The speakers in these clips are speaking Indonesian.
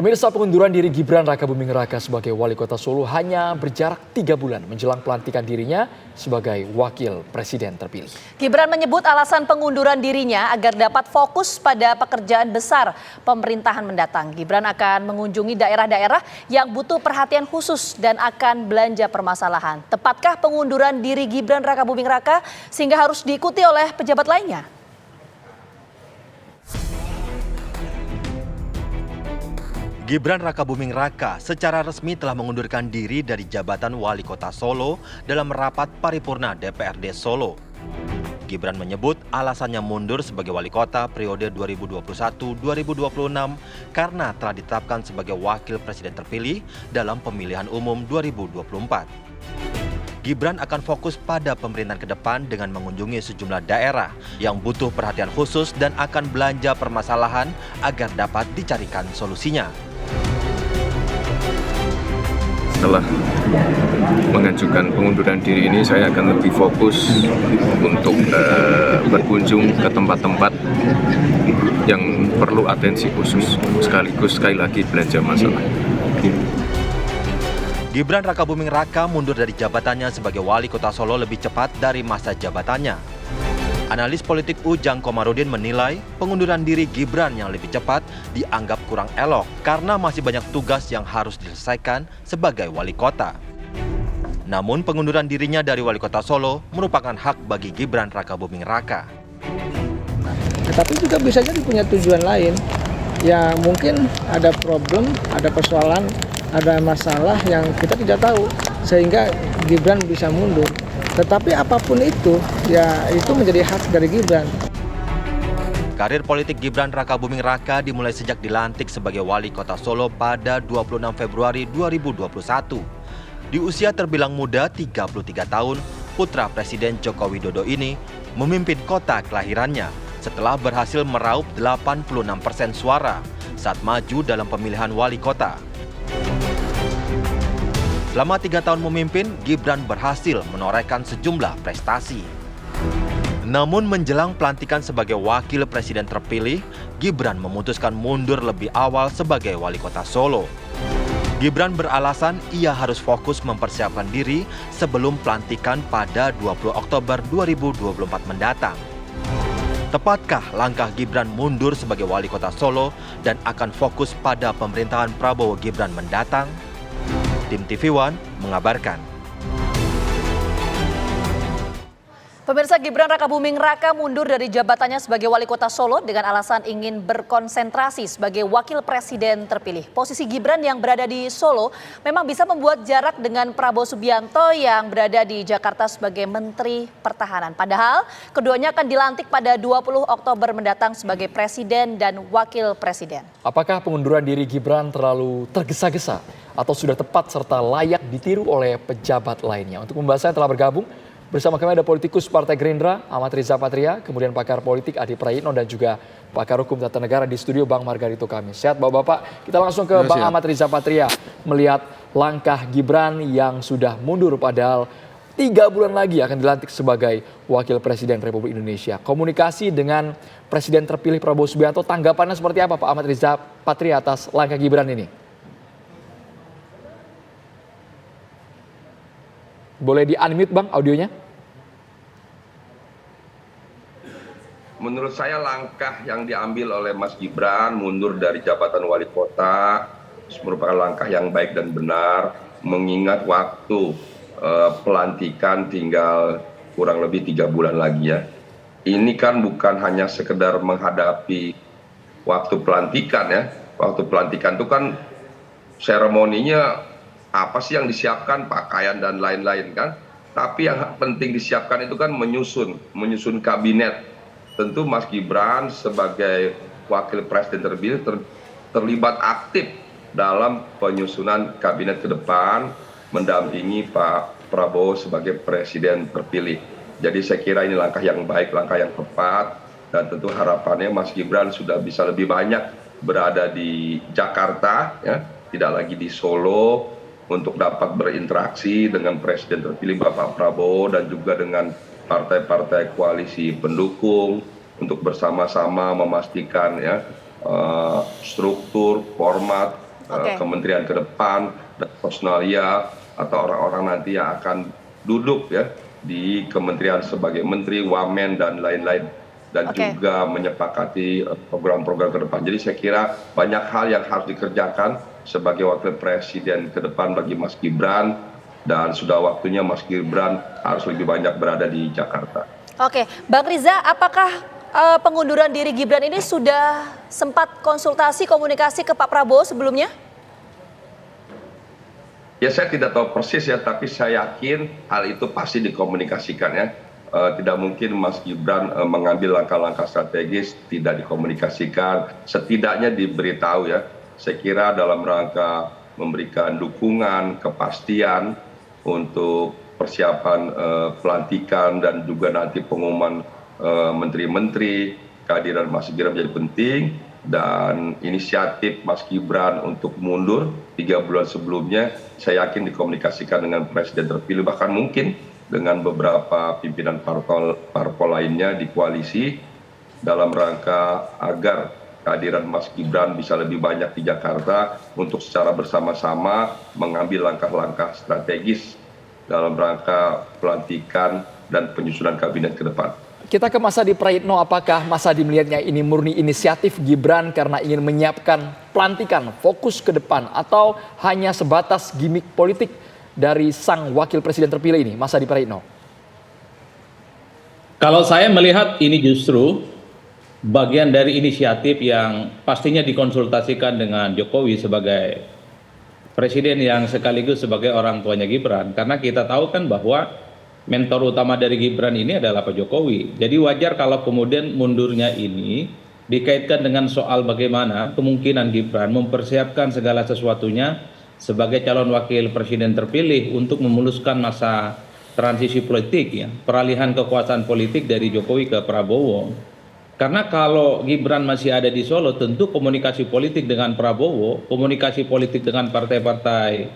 Pemirsa, pengunduran diri Gibran Rakabuming Raka sebagai wali kota Solo hanya berjarak 3 bulan menjelang pelantikan dirinya sebagai wakil presiden terpilih. Gibran menyebut alasan pengunduran dirinya agar dapat fokus pada pekerjaan besar pemerintahan mendatang. Gibran akan mengunjungi daerah-daerah yang butuh perhatian khusus dan akan belanja permasalahan. Tepatkah pengunduran diri Gibran Rakabuming Raka sehingga harus diikuti oleh pejabat lainnya? Gibran Rakabuming Raka secara resmi telah mengundurkan diri dari jabatan wali kota Solo dalam rapat paripurna DPRD Solo. Gibran menyebut alasannya mundur sebagai wali kota periode 2021-2026 karena telah ditetapkan sebagai wakil presiden terpilih dalam pemilihan umum 2024. Gibran akan fokus pada pemerintahan ke depan dengan mengunjungi sejumlah daerah yang butuh perhatian khusus dan akan belanja permasalahan agar dapat dicarikan solusinya. Setelah mengajukan pengunduran diri ini, saya akan lebih fokus untuk berkunjung ke tempat-tempat yang perlu atensi khusus, sekaligus sekali lagi belanja masalah. Gibran Rakabuming Raka mundur dari jabatannya sebagai wali kota Solo lebih cepat dari masa jabatannya. Analis politik Ujang Komarudin menilai pengunduran diri Gibran yang lebih cepat dianggap kurang elok karena masih banyak tugas yang harus diselesaikan sebagai wali kota. Namun pengunduran dirinya dari wali kota Solo merupakan hak bagi Gibran Rakabuming Raka. Tapi juga bisa jadi punya tujuan lain. Ya mungkin ada problem, ada persoalan, ada masalah yang kita tidak tahu sehingga Gibran bisa mundur. Tetapi apapun itu, ya itu menjadi hak dari Gibran. Karir politik Gibran Rakabuming Raka dimulai sejak dilantik sebagai wali kota Solo pada 26 Februari 2021. Di usia terbilang muda 33 tahun, putra Presiden Joko Widodo ini memimpin kota kelahirannya setelah berhasil meraup 86% suara saat maju dalam pemilihan wali kota. Selama 3 tahun memimpin, Gibran berhasil menorehkan sejumlah prestasi. Namun menjelang pelantikan sebagai wakil presiden terpilih, Gibran memutuskan mundur lebih awal sebagai wali kota Solo. Gibran beralasan ia harus fokus mempersiapkan diri sebelum pelantikan pada 20 Oktober 2024 mendatang. Tepatkah langkah Gibran mundur sebagai wali kota Solo dan akan fokus pada pemerintahan Prabowo Gibran mendatang? Tim TV One mengabarkan. Pemirsa, Gibran Rakabuming Raka mundur dari jabatannya sebagai wali kota Solo dengan alasan ingin berkonsentrasi sebagai wakil presiden terpilih. Posisi Gibran yang berada di Solo memang bisa membuat jarak dengan Prabowo Subianto yang berada di Jakarta sebagai Menteri Pertahanan. Padahal keduanya akan dilantik pada 20 Oktober mendatang sebagai presiden dan wakil presiden. Apakah pengunduran diri Gibran terlalu tergesa-gesa atau sudah tepat serta layak ditiru oleh pejabat lainnya? Untuk membahasnya telah bergabung bersama kami ada politikus Partai Gerindra Ahmad Riza Patria, kemudian pakar politik Adi Prayitno dan juga pakar hukum tata negara di studio Bang Margarito kami. Sehat Bapak-Bapak, kita langsung ke Bang Ahmad Riza Patria melihat langkah Gibran yang sudah mundur padahal 3 bulan lagi akan dilantik sebagai Wakil Presiden Republik Indonesia. Komunikasi dengan Presiden terpilih Prabowo Subianto, tanggapannya seperti apa Pak Ahmad Riza Patria atas langkah Gibran ini? Boleh di-unmute Bang audionya? Menurut saya langkah yang diambil oleh Mas Gibran mundur dari jabatan wali kota merupakan langkah yang baik dan benar mengingat waktu pelantikan tinggal kurang lebih 3 bulan lagi ya. Ini kan bukan hanya sekedar menghadapi waktu pelantikan ya. Waktu pelantikan itu kan seremoninya apa sih yang disiapkan, pakaian dan lain-lain kan. Tapi yang penting disiapkan itu kan menyusun kabinet. Tentu Mas Gibran sebagai wakil presiden terpilih terlibat aktif dalam penyusunan kabinet ke depan, mendampingi Pak Prabowo sebagai presiden terpilih. Jadi saya kira ini langkah yang baik, langkah yang tepat, dan tentu harapannya Mas Gibran sudah bisa lebih banyak berada di Jakarta, ya, tidak lagi di Solo, untuk dapat berinteraksi dengan presiden terpilih Bapak Prabowo dan juga dengan partai-partai koalisi pendukung untuk bersama-sama memastikan ya struktur, format kementerian ke depan dan personalia atau orang-orang nanti yang akan duduk ya di kementerian sebagai menteri, wamen dan lain-lain, dan juga menyepakati program-program ke depan. Jadi saya kira banyak hal yang harus dikerjakan sebagai wakil presiden ke depan bagi Mas Gibran, dan sudah waktunya Mas Gibran harus lebih banyak berada di Jakarta. Oke, Bang Riza, apakah pengunduran diri Gibran ini sudah sempat konsultasi komunikasi ke Pak Prabowo sebelumnya? Ya, saya tidak tahu persis ya, tapi saya yakin hal itu pasti dikomunikasikan ya. Tidak mungkin Mas Gibran mengambil langkah-langkah strategis tidak dikomunikasikan, setidaknya diberitahu ya. Saya kira dalam rangka memberikan dukungan, kepastian untuk persiapan pelantikan dan juga nanti pengumuman menteri-menteri, kehadiran Mas Gibran menjadi penting. Dan inisiatif Mas Gibran untuk mundur 3 bulan sebelumnya, saya yakin dikomunikasikan dengan presiden terpilih, bahkan mungkin dengan beberapa pimpinan parpol lainnya di koalisi, dalam rangka agar kehadiran Mas Gibran bisa lebih banyak di Jakarta untuk secara bersama-sama mengambil langkah-langkah strategis dalam rangka pelantikan dan penyusunan kabinet ke depan. Kita ke Mas Adi Praitno, apakah Mas Adi melihatnya ini murni inisiatif Gibran karena ingin menyiapkan pelantikan fokus ke depan, atau hanya sebatas gimmick politik dari sang wakil presiden terpilih ini, Mas Adi Praitno? Kalau saya melihat ini justru bagian dari inisiatif yang pastinya dikonsultasikan dengan Jokowi sebagai presiden yang sekaligus sebagai orang tuanya Gibran. Karena kita tahu kan bahwa mentor utama dari Gibran ini adalah Pak Jokowi. Jadi wajar kalau kemudian mundurnya ini dikaitkan dengan soal bagaimana kemungkinan Gibran mempersiapkan segala sesuatunya sebagai calon wakil presiden terpilih untuk memuluskan masa transisi politik ya, peralihan kekuasaan politik dari Jokowi ke Prabowo. Karena kalau Gibran masih ada di Solo, tentu komunikasi politik dengan Prabowo, komunikasi politik dengan partai-partai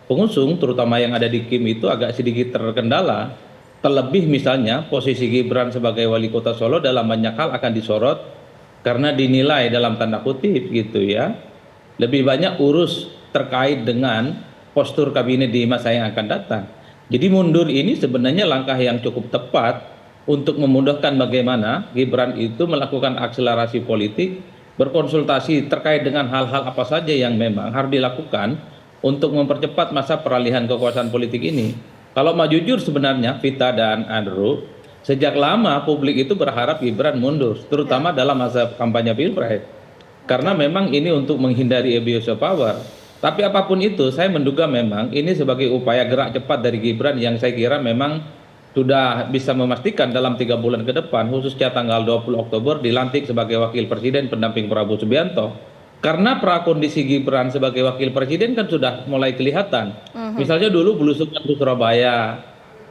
pengusung terutama yang ada di Kim itu agak sedikit terkendala. Terlebih misalnya posisi Gibran sebagai wali kota Solo dalam banyak hal akan disorot karena dinilai dalam tanda kutip gitu ya, lebih banyak urus terkait dengan postur kabinet di masa yang akan datang. Jadi mundur ini sebenarnya langkah yang cukup tepat untuk memudahkan bagaimana Gibran itu melakukan akselerasi politik, berkonsultasi terkait dengan hal-hal apa saja yang memang harus dilakukan untuk mempercepat masa peralihan kekuasaan politik ini. Kalau mau jujur sebenarnya Vita dan Andrew, sejak lama publik itu berharap Gibran mundur, terutama dalam masa kampanye Pilpres. Karena memang ini untuk menghindari abuse of power. Tapi apapun itu, saya menduga memang ini sebagai upaya gerak cepat dari Gibran yang saya kira memang sudah bisa memastikan dalam 3 bulan ke depan, khususnya tanggal 20 Oktober dilantik sebagai wakil presiden pendamping Prabowo Subianto. Karena prakondisi Gibran sebagai wakil presiden kan sudah mulai kelihatan. Misalnya dulu belusukan ke Surabaya,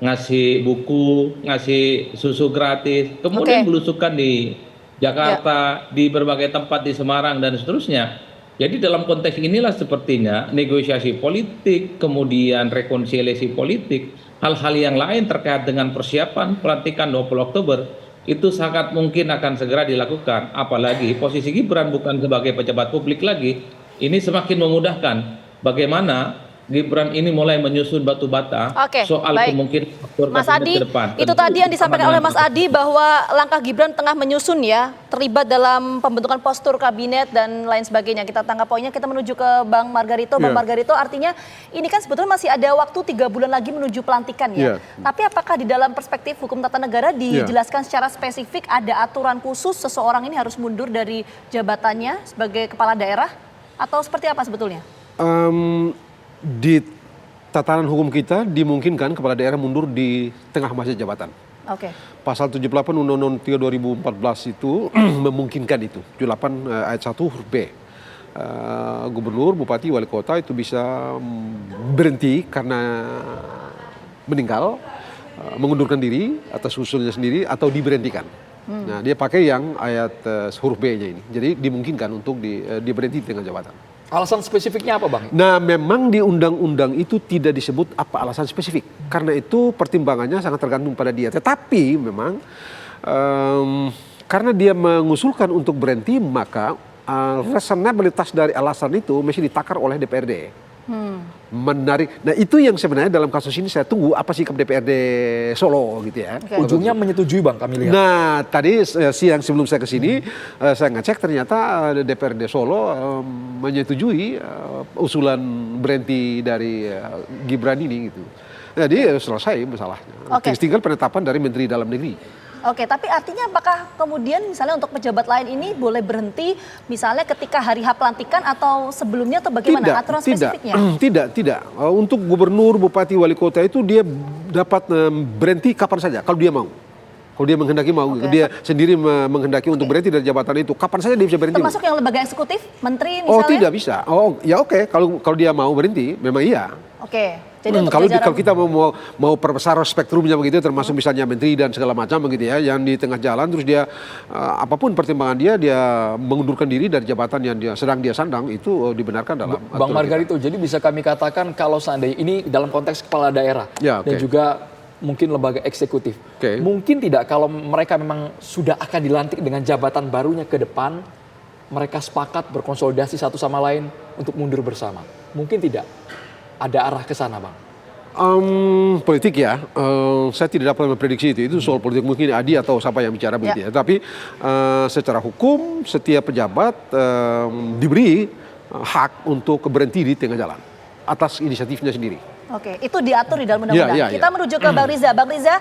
ngasih buku, ngasih susu gratis, kemudian belusukan di Jakarta, di berbagai tempat di Semarang dan seterusnya. Jadi dalam konteks inilah sepertinya negosiasi politik, kemudian rekonsiliasi politik, hal-hal yang lain terkait dengan persiapan pelantikan 20 Oktober itu sangat mungkin akan segera dilakukan. Apalagi posisi Gibran bukan sebagai pejabat publik lagi, ini semakin memudahkan bagaimana Gibran ini mulai menyusun batu bata soal kemungkinan Mas Adi, ke depan. itu tadi yang disampaikan oleh Mas Adi bahwa langkah Gibran tengah menyusun ya, terlibat dalam pembentukan postur kabinet dan lain sebagainya. Kita tangkap poinnya, kita menuju ke Bang Margarito. Bang Margarito, artinya ini kan sebetulnya masih ada waktu 3 bulan lagi menuju pelantikan ya. Tapi apakah di dalam perspektif hukum tata negara dijelaskan secara spesifik ada aturan khusus seseorang ini harus mundur dari jabatannya sebagai kepala daerah? Atau seperti apa sebetulnya? Di tatanan hukum kita dimungkinkan kepala daerah mundur di tengah masa jabatan. Pasal 78 Undang-Undang 3 2014 itu memungkinkan itu. 78 ayat 1 huruf B. Gubernur, bupati, wali kota itu bisa berhenti karena meninggal, mengundurkan diri atas usulnya sendiri atau diberhentikan. Nah, dia pakai yang ayat huruf B-nya ini. Jadi dimungkinkan untuk diberhenti di tengah jabatan. Alasan spesifiknya apa, Bang? Nah, memang di undang-undang itu tidak disebut apa alasan spesifik. Karena itu pertimbangannya sangat tergantung pada dia. Tetapi memang karena dia mengusulkan untuk berhenti, maka reasonabilitas dari alasan itu mesti ditakar oleh DPRD. Menarik. Nah itu yang sebenarnya dalam kasus ini saya tunggu apa sikap DPRD Solo gitu ya. Ujungnya menyetujui Bang, kami lihat. Nah tadi siang sebelum saya kesini saya ngecek ternyata DPRD Solo menyetujui usulan berhenti dari Gibran ini gitu. Jadi selesai masalahnya. Tinggal penetapan dari Menteri Dalam Negeri. Oke, tapi artinya apakah kemudian misalnya untuk pejabat lain ini boleh berhenti misalnya ketika hari H pelantikan atau sebelumnya atau bagaimana aturan spesifiknya? Tidak. Untuk gubernur, bupati, wali kota itu dia dapat berhenti kapan saja kalau dia mau. Kalau dia menghendaki mau, dia sendiri menghendaki untuk berhenti dari jabatan itu, kapan saja dia bisa berhenti. Termasuk yang lembaga eksekutif, menteri misalnya? Oh tidak bisa. Oh ya oke. Kalau dia mau berhenti, memang iya. Oke. Jadi kalau kita mau perbesar spektrumnya begitu, termasuk misalnya menteri dan segala macam begitu ya, yang di tengah jalan terus dia apapun pertimbangan dia mengundurkan diri dari jabatan yang sedang dia sandang itu dibenarkan dalam. Bang Margarito, jadi bisa kami katakan kalau seandainya ini dalam konteks kepala daerah dan juga mungkin lembaga eksekutif, mungkin tidak kalau mereka memang sudah akan dilantik dengan jabatan barunya ke depan, mereka sepakat berkonsolidasi satu sama lain untuk mundur bersama, mungkin tidak ada arah ke sana, Bang? Politik ya, saya tidak dapat memprediksi itu soal politik, mungkin Adi atau siapa yang bicara begitu ya. Tapi secara hukum setiap pejabat diberi hak untuk berhenti di tengah jalan atas inisiatifnya sendiri. Oke, itu diatur di dalam undang-undang. Kita merujuk ke Bang Riza. Bang Riza,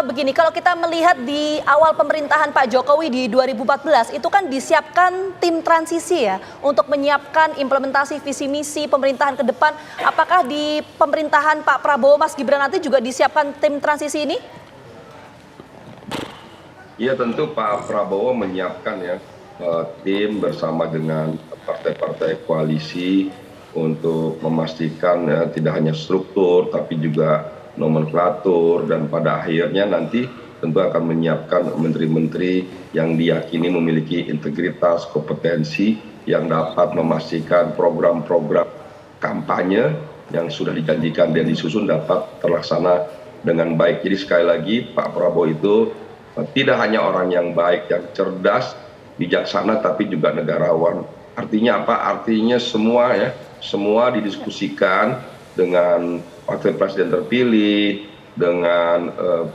begini, kalau kita melihat di awal pemerintahan Pak Jokowi di 2014, itu kan disiapkan tim transisi ya, untuk menyiapkan implementasi visi misi pemerintahan ke depan. Apakah di pemerintahan Pak Prabowo, Mas Gibran nanti juga disiapkan tim transisi ini? Iya tentu Pak Prabowo menyiapkan ya tim bersama dengan partai-partai koalisi untuk memastikan ya, tidak hanya struktur tapi juga nomenklatur, dan pada akhirnya nanti tentu akan menyiapkan menteri-menteri yang diyakini memiliki integritas, kompetensi yang dapat memastikan program-program kampanye yang sudah dijanjikan dan disusun dapat terlaksana dengan baik. Jadi sekali lagi Pak Prabowo itu tidak hanya orang yang baik, yang cerdas, bijaksana, tapi juga negarawan. Artinya apa? Artinya semua didiskusikan dengan wakil presiden terpilih, dengan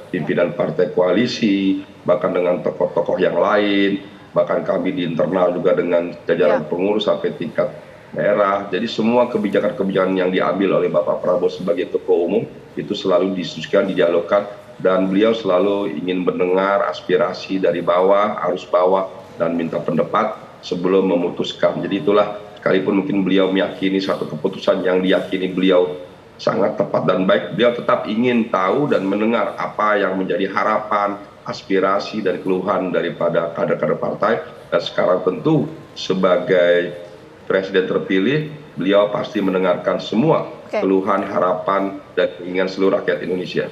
pimpinan partai koalisi, bahkan dengan tokoh-tokoh yang lain, bahkan kami di internal juga dengan jajaran pengurus sampai tingkat daerah. Jadi semua kebijakan-kebijakan yang diambil oleh Bapak Prabowo sebagai ketua umum itu selalu didiskusikan, didialogkan, dan beliau selalu ingin mendengar aspirasi dari bawah, arus bawah, dan minta pendapat sebelum memutuskan. Jadi itulah, sekalipun mungkin beliau meyakini suatu keputusan yang diyakini beliau sangat tepat dan baik, beliau tetap ingin tahu dan mendengar apa yang menjadi harapan, aspirasi dan keluhan daripada kader-kader partai. Dan sekarang tentu sebagai presiden terpilih, beliau pasti mendengarkan semua keluhan, harapan dan keinginan seluruh rakyat Indonesia.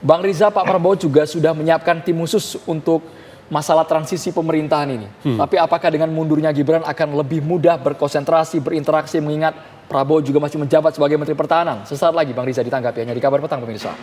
Bang Riza, Pak Prabowo juga sudah menyiapkan tim khusus untuk masalah transisi pemerintahan ini. Tapi apakah dengan mundurnya Gibran akan lebih mudah berkonsentrasi, berinteraksi, mengingat Prabowo juga masih menjabat sebagai Menteri Pertahanan? Sesaat lagi Bang Riza ditanggapi hanya di Kabar Petang pemirsa.